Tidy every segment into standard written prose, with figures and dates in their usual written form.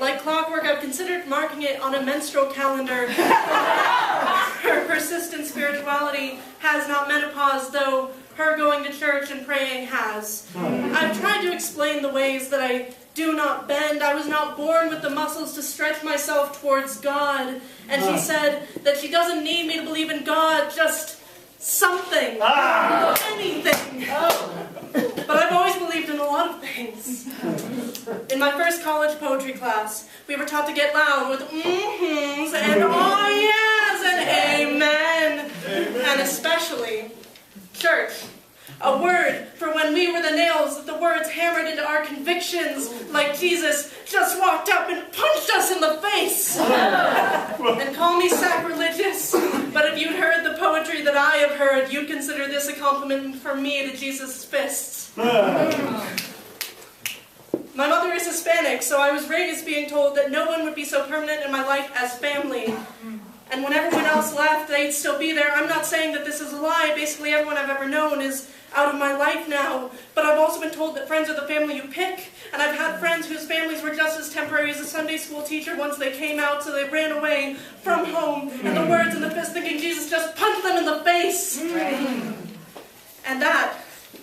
Like clockwork, I've considered marking it on a menstrual calendar. Her persistent spirituality has not menopause, though her going to church and praying has. I've tried to explain the ways that I do not bend. I was not born with the muscles to stretch myself towards God. And she said that she doesn't need me to believe in God, just something, anything. But I've always believed in a lot of things. In my first college poetry class, we were taught to get loud with mm-hms and oh yes and amen. And especially church. A word for when we were the nails that the words hammered into our convictions, like Jesus just walked up and punched us in the face. And call me sacrilegious, but if you'd heard the poetry that I have heard, you'd consider this a compliment from me to Jesus' fists. My mother is Hispanic, so I was raised being told that no one would be so permanent in my life as family. And when everyone else left, they'd still be there. I'm not saying that this is a lie. Basically, everyone I've ever known is out of my life now. But I've also been told that friends are the family you pick. And I've had friends whose families were just as temporary as a Sunday school teacher once they came out, so they ran away from home. And the words and the fist thinking Jesus just punched them in the face. And that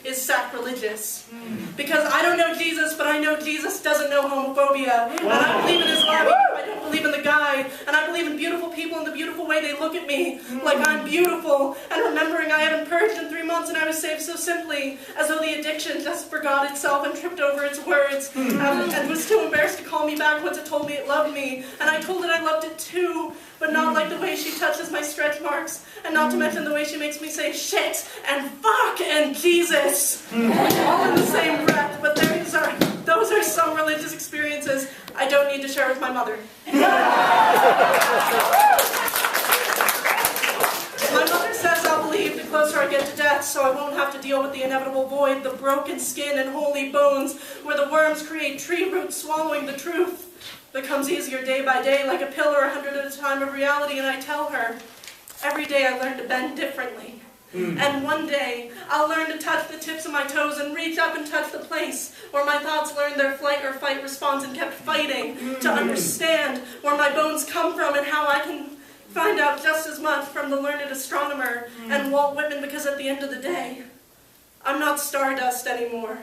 is sacrilegious. Because I don't know Jesus, but I know Jesus doesn't know homophobia. And I believe in Islam, I don't believe in the guy. And I believe in beautiful people and the beautiful way they look at me, like I'm beautiful. And remembering I haven't purged in 3 months and I was saved so simply, as though the addiction just forgot itself and tripped over its words. And was too embarrassed to call me back once it told me it loved me. And I told it I loved it too, but not like the way she touches my stretch marks. And not to mention the way she makes me say shit and fuck and Jesus. All in the same breath, but those are some religious experiences I don't need to share with my mother. My mother says I'll believe the closer I get to death, so I won't have to deal with the inevitable void, the broken skin and holy bones, where the worms create tree roots swallowing the truth. Becomes easier day by day, like a pillar 100 at a time of reality, and I tell her, every day I learn to bend differently. And one day, I'll learn to touch the tips of my toes and reach up and touch the place where my thoughts learned their flight or fight response and kept fighting to understand where my bones come from and how I can find out just as much from the learned astronomer and Walt Whitman, because at the end of the day, I'm not stardust anymore.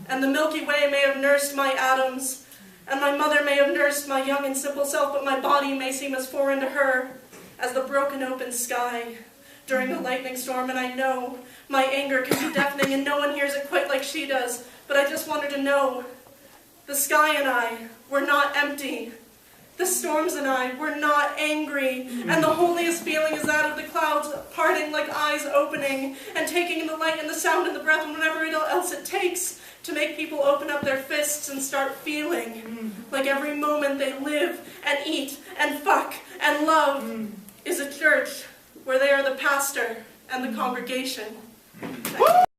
And the Milky Way may have nursed my atoms, and my mother may have nursed my young and simple self, but my body may seem as foreign to her as the broken open sky during a lightning storm. And I know my anger can be deafening and no one hears it quite like she does, but I just want her to know the sky and I were not empty. The storms and I were not angry, and the holiest feeling is that of the clouds parting like eyes opening and taking in the light and the sound and the breath and whatever else it takes to make people open up their fists and start feeling like every moment they live and eat and fuck and love is a church where they are the pastor and the congregation.